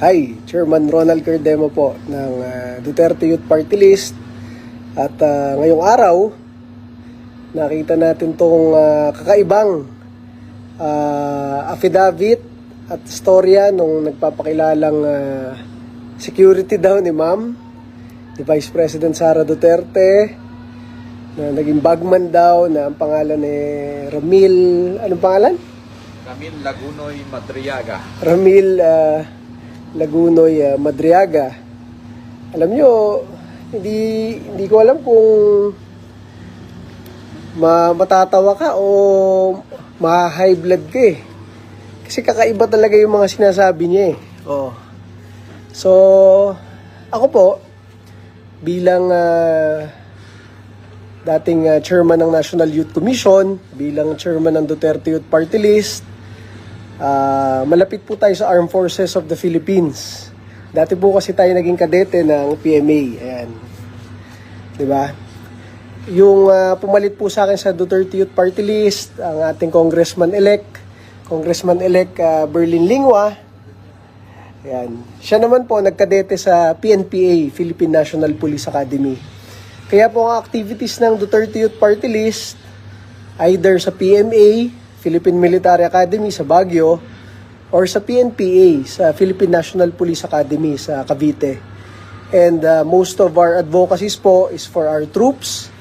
Hi, Chairman Ronald Cardemo po ng Duterte Youth Party List. At ngayong araw, nakita natin tong kakaibang affidavit at storya nung nagpapakilalang security daw ni Ma'am, ni Vice President Sara Duterte, na naging bagman daw na ang pangalan ni Ramil, anong pangalan? Ramil Lagunoy Madriaga. Ramil Lagunoy Madriaga. Alam nyo, hindi ko alam kung matatawa ka o ma-high blood ka eh. Kasi kakaiba talaga yung mga sinasabi niya eh. Oh. So, ako po, bilang dating chairman ng National Youth Commission, bilang chairman ng Duterte Youth Party List, malapit po tayo sa Armed Forces of the Philippines. Dati po kasi tayo naging kadete ng PMA. Ayan. Diba? Yung pumalit po sa akin sa Duterte Youth Party List, ang ating Congressman-elect Berlin Lingwa. Ayan. Siya naman po nagkadete sa PNPA, Philippine National Police Academy. Kaya po ang activities ng Duterte Youth Party List, either sa PMA, Philippine Military Academy sa Baguio, or sa PNPA, sa Philippine National Police Academy sa Cavite. And most of our advocacies po is for our troops,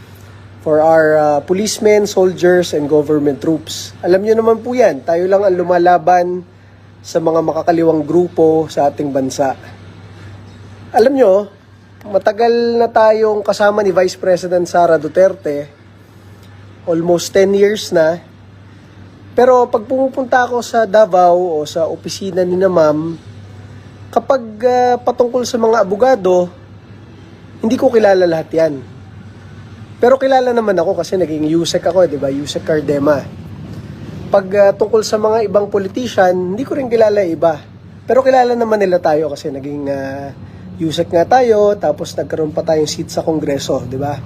for our policemen, soldiers, and government troops. Alam nyo naman po yan, tayo lang ang lumalaban sa mga makakaliwang grupo sa ating bansa. Alam nyo, matagal na tayong kasama ni Vice President Sara Duterte, almost 10 years na. Pero pag pumupunta ako sa Davao o sa opisina ni na Ma'am, kapag patungkol sa mga abogado, hindi ko kilala lahat yan. Pero kilala naman ako kasi naging USEC ako, di ba? USEC Cardema. Pag tungkol sa mga ibang politician, hindi ko rin kilala iba. Pero kilala naman nila tayo kasi naging USEC nga tayo, tapos nagkaroon pa tayong seat sa Kongreso, di ba?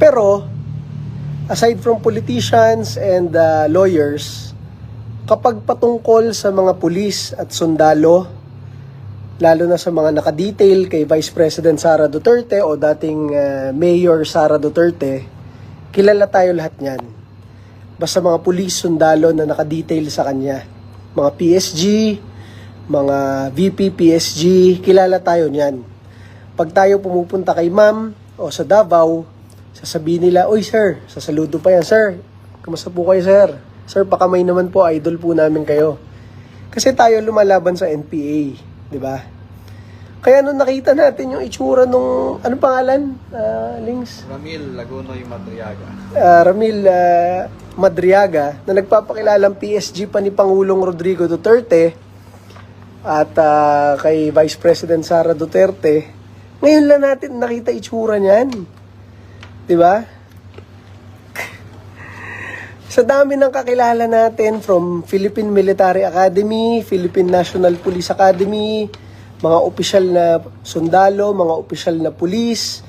Pero aside from politicians and lawyers, kapag patungkol sa mga pulis at sundalo, lalo na sa mga nakadetail kay Vice President Sara Duterte o dating Mayor Sara Duterte, kilala tayo lahat niyan. Basta mga pulis, sundalo na nakadetail sa kanya. Mga PSG, mga VP PSG, kilala tayo niyan. Pag tayo pumupunta kay Ma'am o sa Davao, sasabihin nila, "Uy sir, sasaludo pa yan sir. Kamusta po kayo sir? Sir, pakamay naman po, idol po namin kayo." Kasi tayo lumalaban sa NPA, di ba? Kaya nung nakita natin yung itsura nung, anong pangalan, Lings? Ramil Lagunoy Madriaga. Ramil Madriaga, na nagpapakilalang PSG pa ni Pangulong Rodrigo Duterte at kay Vice President Sara Duterte, ngayon lang natin nakita itsura niyan. Diba? Sa dami ng kakilala natin from Philippine Military Academy, Philippine National Police Academy, mga opisyal na sundalo, mga opisyal na pulis,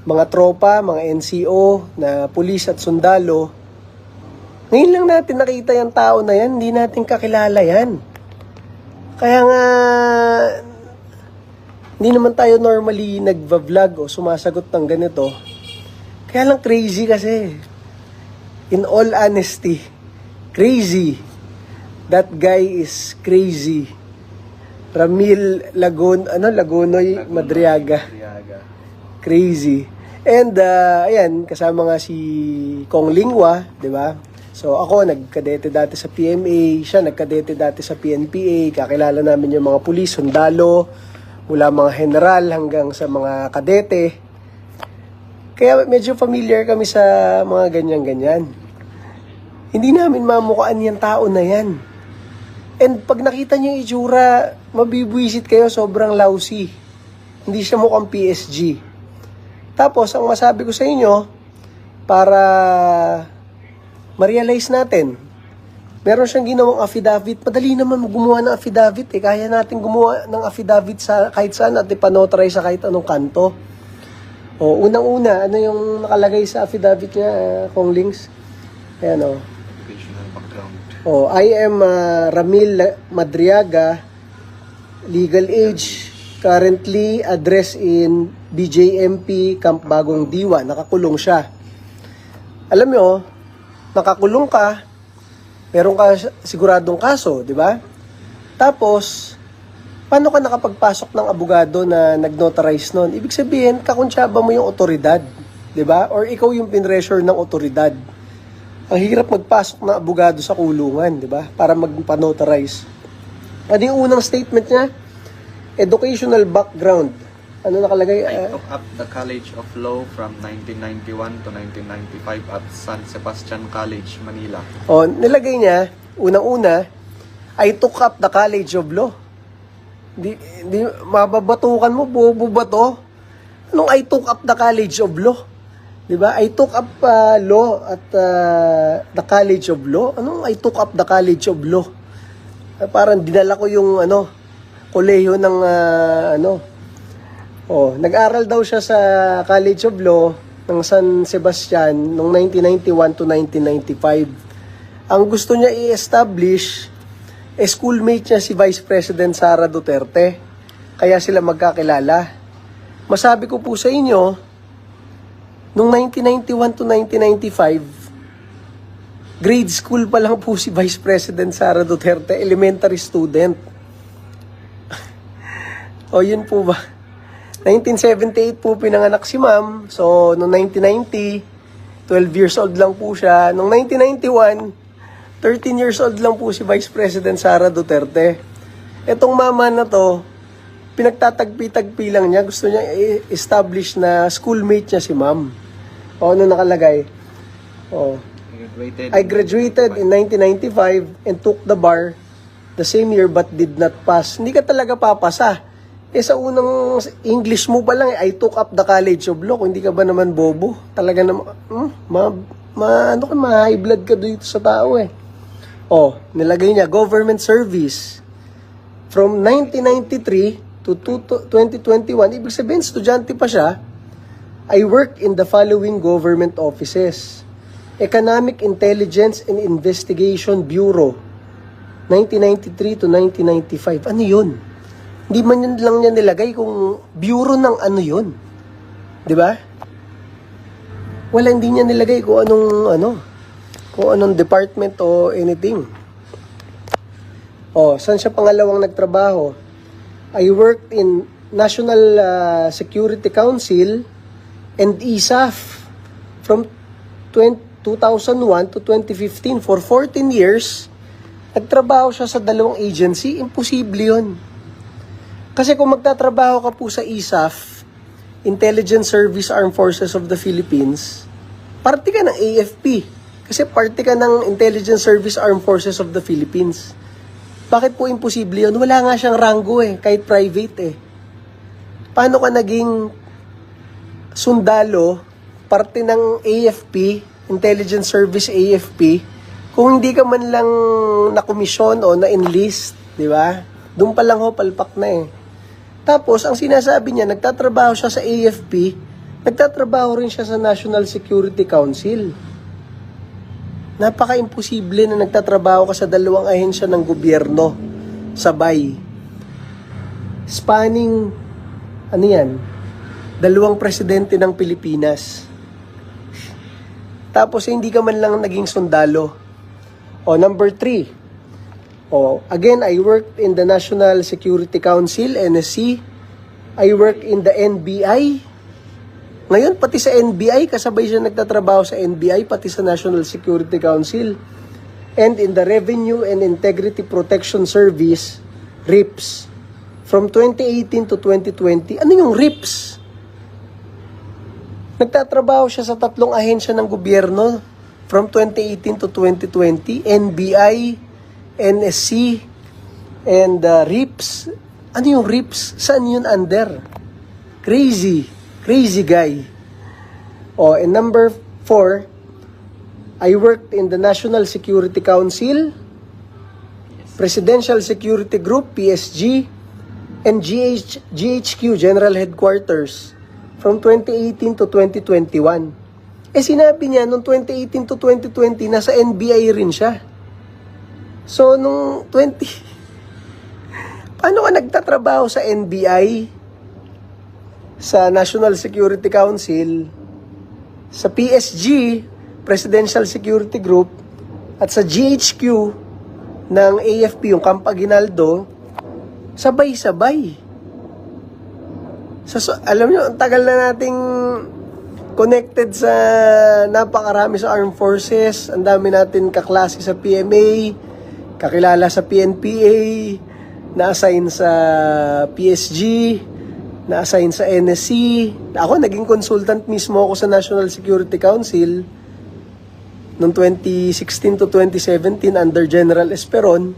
mga tropa, mga NCO na pulis at sundalo. Ngayon lang natin nakita yung tao na yan, hindi natin kakilala yan. Kaya nga, hindi naman tayo normally nagva-vlog o sumasagot ng ganito. Kaya lang crazy kasi. In all honesty, crazy. That guy is crazy. Ramil Lagunoy Madriaga. Crazy. And ayan, kasama nga si Kong Lingwa, 'di ba? So ako nagkadete dati sa PMA, siya nagkadete dati sa PNPA, kakilala namin yung mga pulis, sundalo, mula mga general hanggang sa mga kadete. Kaya medyo familiar kami sa mga ganyan-ganyan. Hindi namin mamukhaan yung tao na yan. And pag nakita niyo yung itsura, mabibwisit kayo, sobrang lousy. Hindi siya mukhang PSG. Tapos, ang masabi ko sa inyo, para ma-realize natin, meron siyang ginawang affidavit. Madali naman gumawa ng affidavit. Kaya natin gumawa ng affidavit sa kahit saan at ipanotarize sa kahit anong kanto. O, unang-una, ano yung nakalagay sa affidavit niya, Kong Lings? Ayan o. Educational background. I am Ramil Madriaga, legal age, currently address in BJMP, Camp Bagong Diwa. Nakakulong siya. Alam nyo, nakakulong ka, meron ka siguradong kaso, di ba? Tapos, paano ka nakapagpasok ng abogado na nag-notarize nun? Ibig sabihin, kakuntsaba mo yung otoridad, di ba? Or ikaw yung pinressure ng otoridad. Ang hirap magpasok ng abogado sa kulungan, di ba? Para magpa-notarize. Ano yung unang statement niya? Educational background. Ano nakalagay? I took up the College of Law from 1991 to 1995 at San Sebastian College, Manila. Nilagay niya, unang-una, I took up the College of Law. Di mababatukan mo, bobo ba to? Anong I took up the College of Law? Di ba? I took up law at the College of Law. Anong I took up the College of Law? Parang dinala ko yung kolehiyo ng nag-aral daw siya sa College of Law ng San Sebastian noong 1991 to 1995. Ang gusto niya i-establish, schoolmate niya si Vice President Sara Duterte. Kaya sila magkakilala. Masabi ko po sa inyo, noong 1991 to 1995, grade school pa lang po si Vice President Sara Duterte, elementary student. Yun po ba? 1978 po pinanganak si ma'am. So, noong 1990, 12 years old lang po siya. Noong 1991, 13 years old lang po si Vice President Sara Duterte. Etong mama na to, pinagtatagpi-tagpi lang niya. Gusto niya i-establish na schoolmate niya si ma'am. Ano nakalagay? I graduated in 1995 and took the bar the same year but did not pass. Hindi ka talaga papasa. Sa unang English mo pa lang, I took up the College of Law. Kung hindi ka ba naman bobo? Talaga naman, ma-high blood ka dito sa tao nilagay niya, government service. From 1993 to 2021, ibig sabihin, estudyante pa siya, I work in the following government offices. Economic Intelligence and Investigation Bureau, 1993 to 1995. Ano yun? Hindi man yun lang niya nilagay kung bureau ng ano yun. Di ba? Wala, hindi niya nilagay kung anong department o anything. Saan siya pangalawang nagtrabaho? I worked in National Security Council and ISAF from 2001 to 2015. For 14 years, nagtrabaho siya sa dalawang agency. Imposible yun. Kasi kung magtatrabaho ka po sa ISAF, Intelligence Service Armed Forces of the Philippines, parte ka ng AFP. Kasi parte ka ng Intelligence Service Armed Forces of the Philippines. Bakit po imposible yun? Wala nga siyang ranggo kahit private Paano ka naging sundalo, parte ng AFP, Intelligence Service AFP, kung hindi ka man lang na-komisyon o na-enlist, di ba? Doon pa lang palpak na Tapos, ang sinasabi niya, nagtatrabaho siya sa AFP, nagtatrabaho rin siya sa National Security Council. Napaka-imposible na nagtatrabaho ka sa dalawang ahensya ng gobyerno, sabay. Spanning, dalawang presidente ng Pilipinas. Tapos, hindi ka man lang naging sundalo. Number 3. Again, I worked in the National Security Council, NSC. I work in the NBI. Ngayon, pati sa NBI, kasabay siya nagtatrabaho sa NBI, pati sa National Security Council. And in the Revenue and Integrity Protection Service, RIPS. From 2018 to 2020. Ano yung RIPS? Nagtatrabaho siya sa tatlong ahensya ng gobyerno from 2018 to 2020, NBI, NSC, and RIPS. Ano yung RIPS? Saan yun under? Crazy guy. And number 4, I worked in the National Security Council, Presidential Security Group, PSG, and GHQ, General Headquarters, from 2018 to 2021. Sinabi niya, noong 2018 to 2020, nasa NBI rin siya. So, nung Paano ka nagtatrabaho sa NBI, sa National Security Council, sa PSG, Presidential Security Group, at sa GHQ ng AFP, yung Camp Aguinaldo, sabay-sabay. Alam nyo, ang tagal na nating connected sa napakarami sa armed forces, ang dami natin kaklase sa PMA, kakilala sa PNPA, na-assign sa PSG, na-assign sa NSC. Ako, naging consultant mismo ako sa National Security Council noong 2016 to 2017 under General Esperon.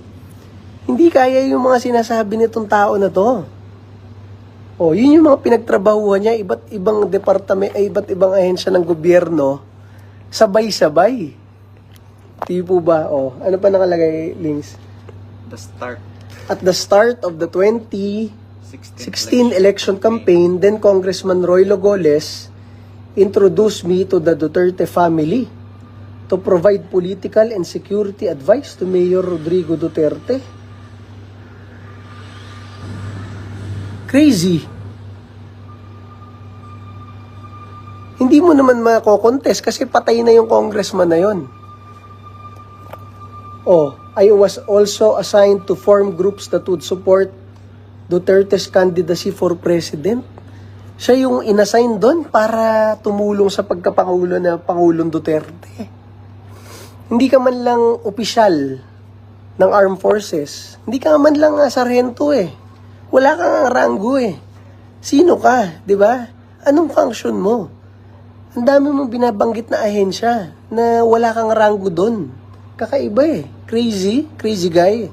Hindi kaya yung mga sinasabi nitong tao na to. Oh, yun yung mga pinagtrabahuhan niya, iba't ibang departamento, iba't ibang ahensya ng gobyerno, sabay-sabay. Tipo ba? Oh, ano pa nakalagay, Links? At the start of the 2016 election campaign, then Congressman Roy Logoles introduced me to the Duterte family to provide political and security advice to Mayor Rodrigo Duterte. Crazy. Hindi mo naman mako-contest kasi patay na yung congressman na yon. Oh, I was also assigned to form groups that would support Duterte's candidacy for president. Siya yung inassign doon para tumulong sa pagkapangulo na Pangulong Duterte. Hindi ka man lang opisyal ng armed forces. Hindi ka man lang sarhento eh. Wala kang ranggo eh. Sino ka, di ba? Anong function mo? Ang dami mong binabanggit na ahensya na wala kang ranggo doon. Kakaiba eh. Crazy guy.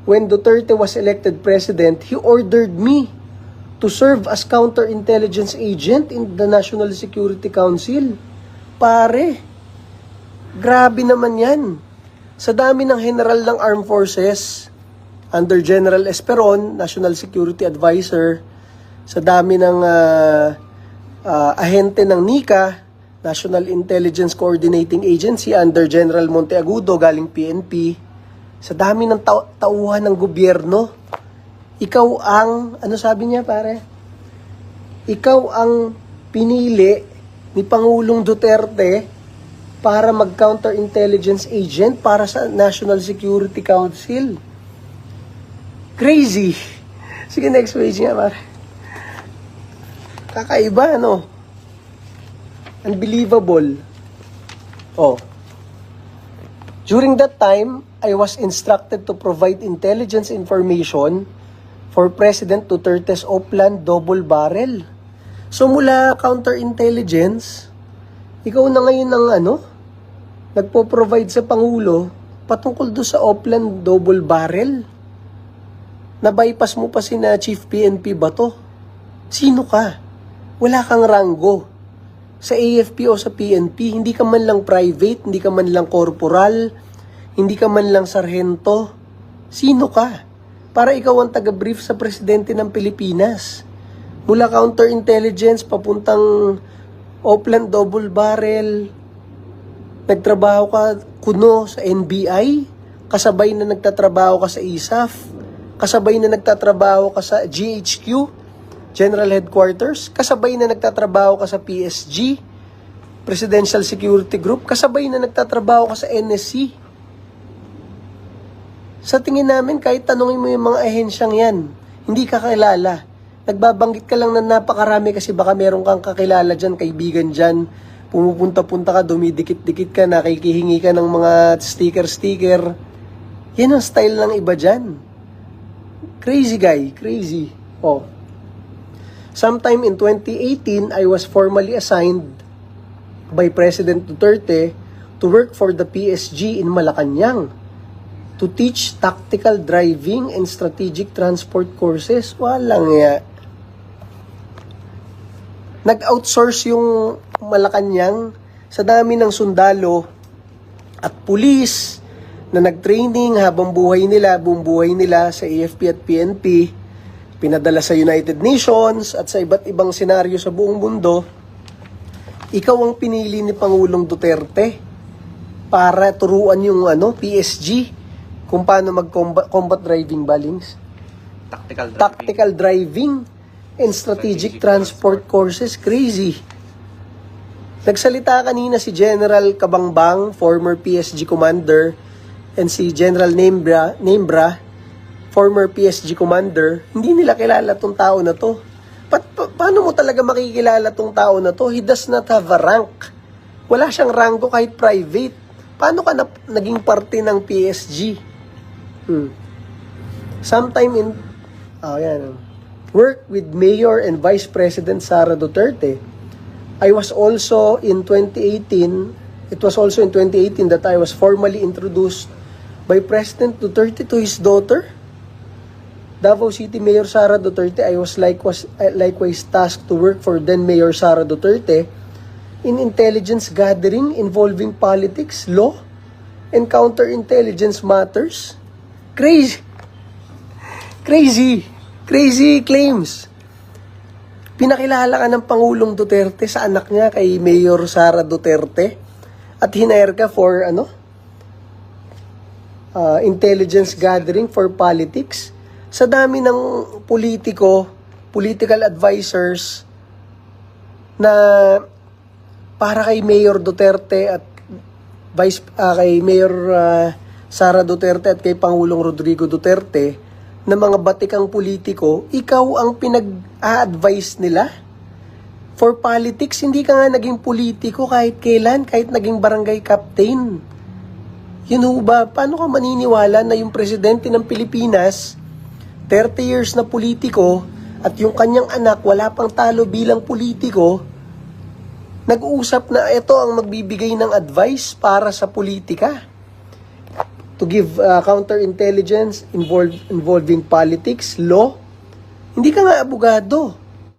When Duterte was elected president, he ordered me to serve as counterintelligence agent in the National Security Council. Pare, grabe naman yan. Sa dami ng general ng armed forces, under General Esperon, National Security Advisor, sa dami ng ahente ng NICA, National Intelligence Coordinating Agency, under General Monteagudo, galing PNP, sa dami ng tauhan ng gobyerno, ikaw ang, ano sabi niya pare? Ikaw ang pinili ni Pangulong Duterte para mag-counterintelligence agent para sa National Security Council. Crazy. Sige, next page nga, pare. Kakaiba, no? Unbelievable. Oh. During that time, I was instructed to provide intelligence information for President Duterte's Oplan double barrel. So, mula counterintelligence, ikaw na ngayon ang nagpo-provide sa Pangulo patungkol do sa Oplan double barrel. Na-bypass mo pa sina Chief PNP ba to? Sino ka? Wala kang ranggo. Sa AFP o sa PNP, hindi ka man lang private, hindi ka man lang corporal, hindi ka man lang sarhento. Sino ka? Para ikaw ang taga-brief sa presidente ng Pilipinas. Mula counterintelligence, papuntang Oplan double barrel, nagtrabaho ka kuno sa NBI, kasabay na nagtatrabaho ka sa ISAF, kasabay na nagtatrabaho ka sa GHQ, General Headquarters, kasabay na nagtatrabaho ka sa PSG, Presidential Security Group, kasabay na nagtatrabaho ka sa NSC. Sa tingin namin, kahit tanungin mo yung mga ahensyang yan, hindi ka kilala. Nagbabanggit ka lang na napakarami kasi baka meron kang kakilala dyan, kaibigan dyan, pumupunta-punta ka, dumidikit-dikit ka, nakikihingi ka ng mga sticker-sticker. Yan ang style ng iba dyan. Crazy guy, crazy. Oh. Sometime in 2018, I was formally assigned by President Duterte to work for the PSG in Malacanang to teach tactical driving and strategic transport courses. Walang ya. Nag-outsource yung Malacanang sa dami ng sundalo at pulis na nag-training habang buhay nila, buong buhay nila sa AFP at PNP, pinadala sa United Nations at sa iba't ibang senaryo sa buong mundo. Ikaw ang pinili ni Pangulong Duterte para turuan yung PSG kung paano mag-combat driving balings. Tactical driving. Tactical driving and strategic transport courses. Crazy. Nagsalita kanina si General Kabangbang, former PSG commander, and si General Nembra, former PSG commander. Hindi nila kilala tong tao na to. Paano mo talaga makikilala tong tao na to? He does not have a rank. Wala siyang rango kahit private. Paano ka naging parte ng PSG? Sometime in work with Mayor and Vice President Sara Duterte. I was also in 2018, it was also in 2018 that I was formally introduced by President Duterte to his daughter, Davao City Mayor Sara Duterte. I was likewise tasked to work for then Mayor Sara Duterte in intelligence gathering involving politics, law, and counterintelligence matters. Crazy claims. Pinakilala ka ng Pangulong Duterte sa anak niya kay Mayor Sara Duterte at hinire ka for intelligence gathering for politics. Sa dami ng political advisors na para kay Mayor Duterte at kay Mayor Sara Duterte at kay Pangulong Rodrigo Duterte na mga batikang politiko, ikaw ang pinag-a-advise nila for politics. Hindi ka nga naging politiko kahit kailan, kahit naging barangay captain. Yun ho ba? Paano ka maniniwala na yung presidente ng Pilipinas, 30 years na politiko, at yung kanyang anak wala pang talo bilang politiko, nag-uusap na ito ang magbibigay ng advice para sa politika? To give counterintelligence involving politics, law. Hindi ka nga abogado.